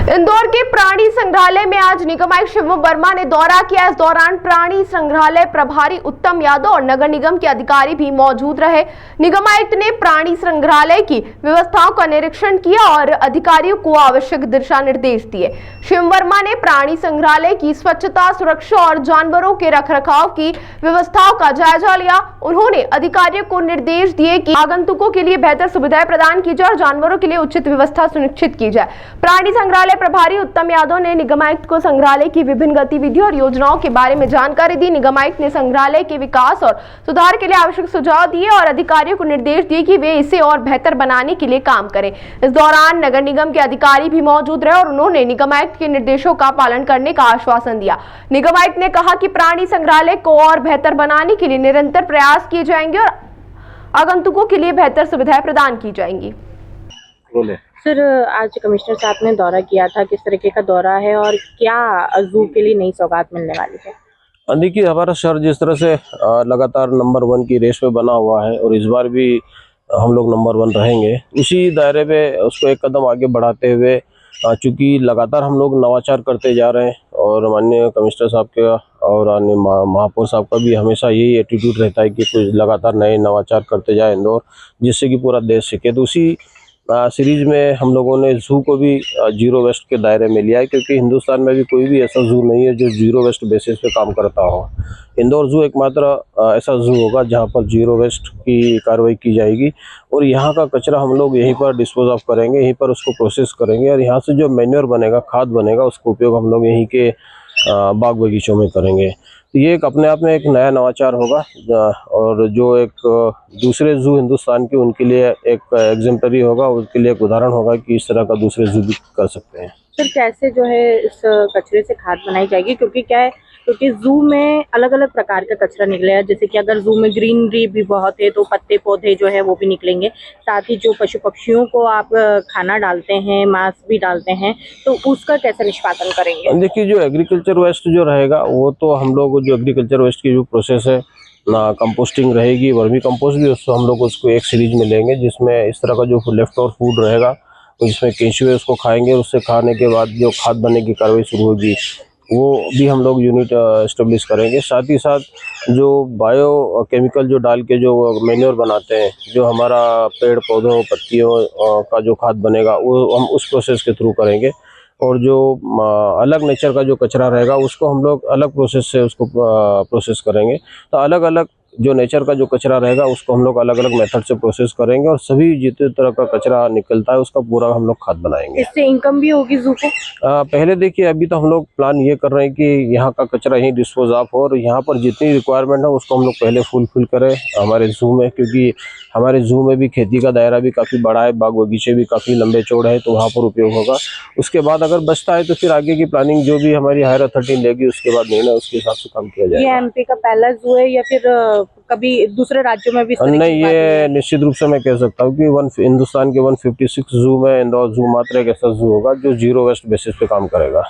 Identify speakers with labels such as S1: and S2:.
S1: इंदौर के प्राणी संग्रहालय में आज निगम आयुक्त शिवम वर्मा ने दौरा किया। इस दौरान प्राणी संग्रहालय प्रभारी उत्तम यादव और नगर निगम के अधिकारी भी मौजूद रहे। निगम आयुक्त ने प्राणी संग्रहालय की व्यवस्थाओं का निरीक्षण किया और अधिकारियों को आवश्यक दिशा निर्देश दिए। शिवम वर्मा ने प्राणी संग्रहालय की स्वच्छता, सुरक्षा और जानवरों के रखरखाव की व्यवस्थाओं का जायजा लिया। उन्होंने अधिकारियों को निर्देश दिए कि आगंतुकों के लिए बेहतर सुविधाएं प्रदान की जाए और जानवरों के लिए उचित व्यवस्था सुनिश्चित की जाए। प्राणी संग्रहालय प्रभारी उत्तम यादव ने निगम आयुक्त को संग्रहालय की विभिन्न गतिविधियों और योजनाओं के बारे में जानकारी दी। निगम आयुक्त ने संग्रहालय के विकास और सुधार के लिए आवश्यक सुझाव दिए और अधिकारियों को निर्देश दिए कि वे इसे और बेहतर बनाने के लिए काम करें। इस दौरान नगर निगम के अधिकारी भी मौजूद रहे और उन्होंने निगम आयुक्त के निर्देशों का पालन करने का आश्वासन दिया। निगम आयुक्त ने कहा कि प्राणी संग्रहालय को और बेहतर बनाने के लिए निरंतर प्रयास किए जाएंगे और आगंतुकों के लिए बेहतर सुविधाएं प्रदान की जाएंगी।
S2: सर, आज कमिश्नर साहब ने दौरा किया था, किस तरीके का दौरा है और क्या जू के लिए नई सौगात मिलने वाली है?
S3: देखिए, हमारा शहर जिस तरह से लगातार नंबर 1 की रेस में बना हुआ है और इस बार भी हम लोग नंबर 1 रहेंगे, उसी दायरे में उसको एक कदम आगे बढ़ाते हुए चूँकि लगातार हम लोग नवाचार करते जा रहे हैं और माननीय कमिश्नर साहब के और अन्य महापौर साहब का भी हमेशा यही एटीट्यूड रहता है कि कुछ लगातार नए नवाचार करते जाए इंदौर, जिससे कि पूरा देश सीखे। तो उसी सीरीज में हम लोगों ने जू को भी जीरो वेस्ट के दायरे में लिया है, क्योंकि हिंदुस्तान में भी कोई भी ऐसा जू नहीं है जो जीरो वेस्ट बेसिस पे काम करता हो। इंदौर जू एकमात्र ऐसा जू होगा जहां पर जीरो वेस्ट की कार्रवाई की जाएगी और यहाँ का कचरा हम लोग यहीं पर डिस्पोज ऑफ करेंगे, यहीं पर उसको प्रोसेस करेंगे और यहाँ से जो मैन्योर बनेगा, खाद बनेगा, उसका उपयोग हम लोग यहीं के बाग बगीचों में करेंगे। तो ये एक अपने आप में एक नया नवाचार होगा और जो एक दूसरे जू हिंदुस्तान के उनके लिए एक एग्जेम्पलरी होगा, उनके लिए एक उदाहरण होगा कि इस तरह का दूसरे जू भी कर सकते हैं।
S2: सर, कैसे जो है इस कचरे से खाद बनाई जाएगी? क्योंकि क्या है, क्योंकि जू में अलग अलग प्रकार का कचरा निकलेगा। जैसे कि अगर जू में ग्रीनरी भी बहुत है तो पत्ते पौधे जो है वो भी निकलेंगे। साथ ही जो पशु पक्षियों को आप खाना डालते हैं, मांस भी डालते हैं, तो उसका कैसे निष्पादन करेंगे?
S3: देखिए, जो एग्रीकल्चर वेस्ट जो रहेगा वो तो हम लोग जो एग्रीकल्चर वेस्ट की जो प्रोसेस है ना, कंपोस्टिंग रहेगी, वर्मी कंपोस्ट भी, उसको हम लोग उसको एक सीरीज में लेंगे जिसमें इस तरह का जो लेफ्ट ओवर फूड रहेगा जिसमें केंचुए उसको खाएंगे। उससे खाने के बाद जो खाद बनने की कार्रवाई शुरू होगी वो भी हम लोग यूनिट एस्टेब्लिश करेंगे। साथ ही साथ जो बायो केमिकल जो डाल के जो मैन्योर बनाते हैं, जो हमारा पेड़ पौधों पत्तियों का जो खाद बनेगा वो हम उस प्रोसेस के थ्रू करेंगे। और जो अलग नेचर का जो कचरा रहेगा उसको हम लोग अलग प्रोसेस से उसको प्रोसेस करेंगे। तो अलग अलग जो नेचर का जो कचरा रहेगा उसको हम लोग अलग अलग मेथड से प्रोसेस करेंगे और सभी जितने तरह का कचरा निकलता है उसका पूरा हम लोग खाद बनाएंगे।
S2: इससे इनकम भी होगी जू को?
S3: पहले देखिए, अभी तो हम लोग प्लान ये कर रहे हैं कि यहाँ का कचरा यहीं डिस्पोज ऑफ हो और यहाँ पर जितनी रिक्वायरमेंट है उसको हम लोग पहले फुलफिल करें हमारे जू में, क्योंकि हमारे जू में भी खेती का दायरा भी काफ़ी बड़ा है, बाग बगीचे भी काफ़ी लंबे चौड़े हैं, तो वहाँ पर उपयोग होगा। उसके बाद अगर बचता है तो फिर आगे की प्लानिंग जो भी हमारी हायर अथॉरिटी लेगी उसके बाद निर्णय उसके हिसाब से काम किया जाएगा।
S2: ये एमपी का पहला जू है या फिर कभी दूसरे राज्यों में भी?
S3: नहीं, ये निश्चित रूप से मैं कह सकता हूँ कि हिंदुस्तान के 156 जू में इंदौर जू मात्र एक ऐसा जू होगा जो जीरो वेस्ट बेसिस पे काम करेगा।